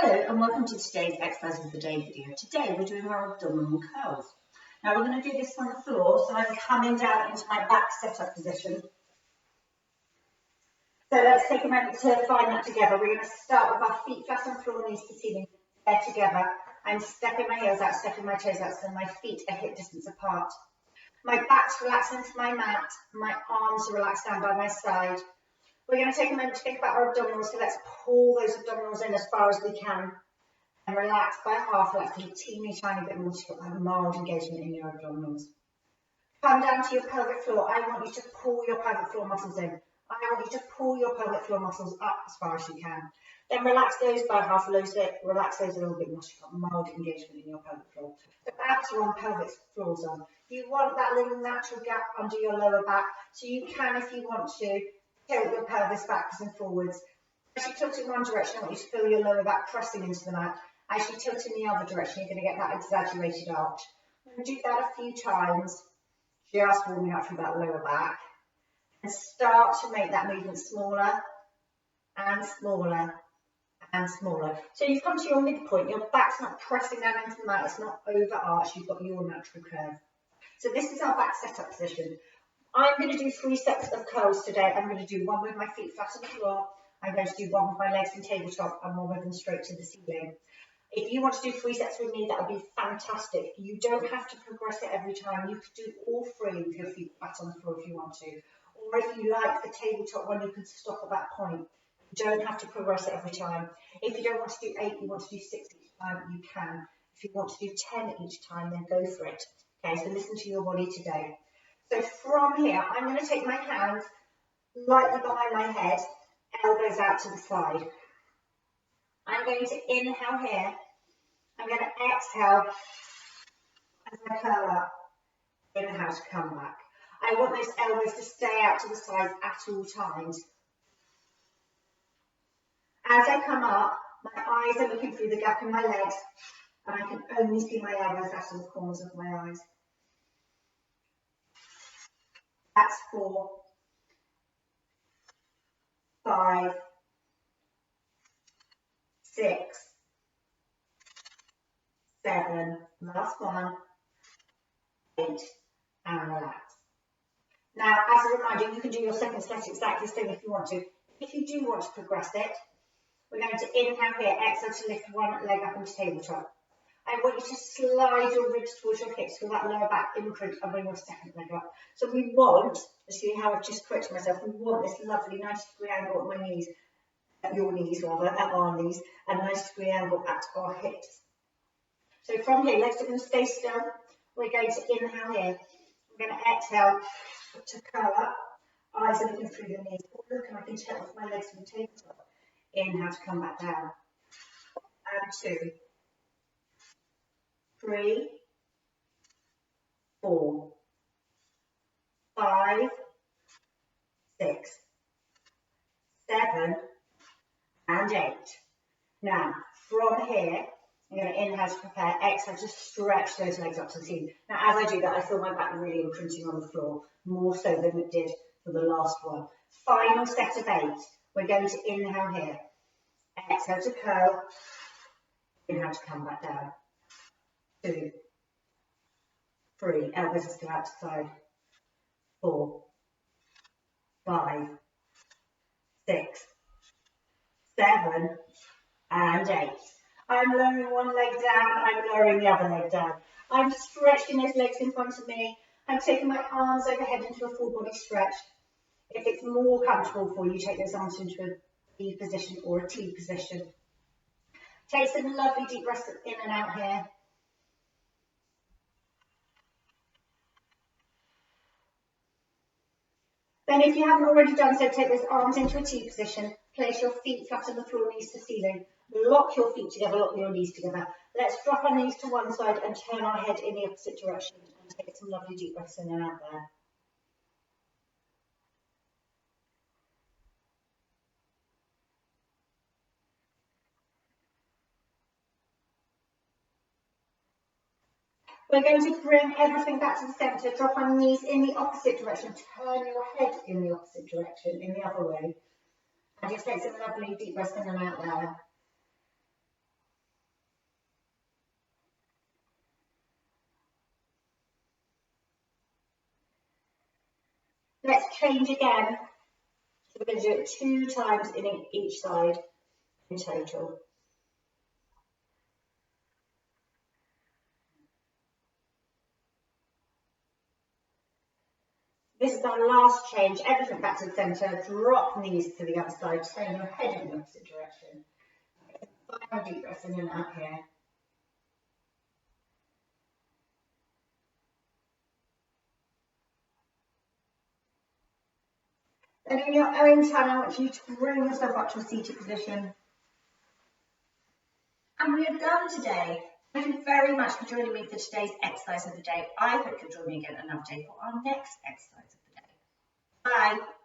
Hello and welcome to today's exercise of the day video. Today we're doing our abdominal curls. Now we're going to do this on the floor, so I'm coming down into my back set-up position. So let's take a moment to find that together. We're going to start with our feet flat on the floor, knees to ceiling, there together. I'm stepping my heels out, stepping my toes out, so my feet are hip distance apart. My back's relaxed into my mat, my arms are relaxed down by my side. We're going to take a moment to think about our abdominals, so let's pull those abdominals in as far as we can and relax by half, relax a teeny tiny bit more to get that mild engagement in your abdominals. Come down to your pelvic floor. I want you to pull your pelvic floor muscles in. I want you to pull your pelvic floor muscles up as far as you can. Then relax those by half, relax those a little bit more to get mild engagement in your pelvic floor. So abs are on, pelvic floors on. You want that little natural gap under your lower back, so you can, if you want to, tilt your pelvis backwards and forwards. As you tilt in one direction, I want you to feel your lower back pressing into the mat. As you tilt in the other direction, you're going to get that exaggerated arch. I'm going to do that a few times, just warming up through that lower back. And start to make that movement smaller and smaller and smaller. So you've come to your midpoint, your back's not pressing down into the mat, it's not over arch, you've got your natural curve. So this is our back set-up position. I'm going to do 3 sets of curls today. I'm going to do one with my feet flat on the floor. I'm going to do one with my legs in tabletop and one with them straight to the ceiling. If you want to do 3 sets with me, that would be fantastic. You don't have to progress it every time. You could do all 3 with your feet flat on the floor if you want to. Or if you like the tabletop one, you can stop at that point. You don't have to progress it every time. If you don't want to do 8, you want to do 6 each time, you can. If you want to do 10 each time, then go for it. Okay, so listen to your body today. So from here, I'm going to take my hands lightly behind my head, elbows out to the side. I'm going to inhale here. I'm going to exhale as I curl up. Inhale to come back. I want those elbows to stay out to the side at all times. As I come up, my eyes are looking through the gap in my legs, and I can only see my elbows out of the corners of my eyes. That's 4, 5, 6, 7, last one, 8, and relax. Now, as a reminder, you can do your second set exactly the same if you want to. If you do want to progress it, we're going to inhale here, exhale to lift one leg up into tabletop. I want you to slide your ribs towards your hips with that lower back imprint and bring your second leg up. So we want, see how I've just corrected myself, we want this lovely 90-degree angle at my knees, at your knees rather, at our knees, and 90-degree angle at our hips. So from here, legs are going to stay still. We're going to inhale here. We're going to exhale to curl up. Eyes are looking through the knees. Oh, look, and I can check with my legs from the tabletop. Inhale to come back down. And 2, 3, 4, 5, 6, 7, and 8. Now, from here, I'm going to inhale to prepare, exhale to stretch those legs up to the ceiling. Now, as I do that, I feel my back really imprinting on the floor, more so than it did for the last one. Final set of 8. We're going to inhale here, exhale to curl, inhale to come back down. 2, 3, elbows are still out to the side. 4, 5, 6, 7, and 8. I'm lowering one leg down, I'm lowering the other leg down. I'm stretching those legs in front of me. I'm taking my arms overhead into a full body stretch. If it's more comfortable for you, take those arms into a B position or a T position. Take some lovely deep breaths in and out here. Then if you haven't already done so, take those arms into a T position. Place your feet flat on the floor, knees to ceiling. Lock your feet together, lock your knees together. Let's drop our knees to one side and turn our head in the opposite direction and take some lovely deep breaths in and out there. We're going to bring everything back to the centre, drop our knees in the opposite direction, turn your head in the opposite direction, in the other way. And just take some lovely deep breaths in and out there. Let's change again. So we're going to do it 2 times in each side in total. This is our last change. Everything back to the centre. Drop knees to the other side. Turn your head in the opposite direction. Final deep breath in and out here. And in your own time, I want you to bring yourself up to a seated position. And we are done today. Thank you very much for joining me for today's exercise of the day. I hope you'll join me again another day for our next exercise of the day. Bye.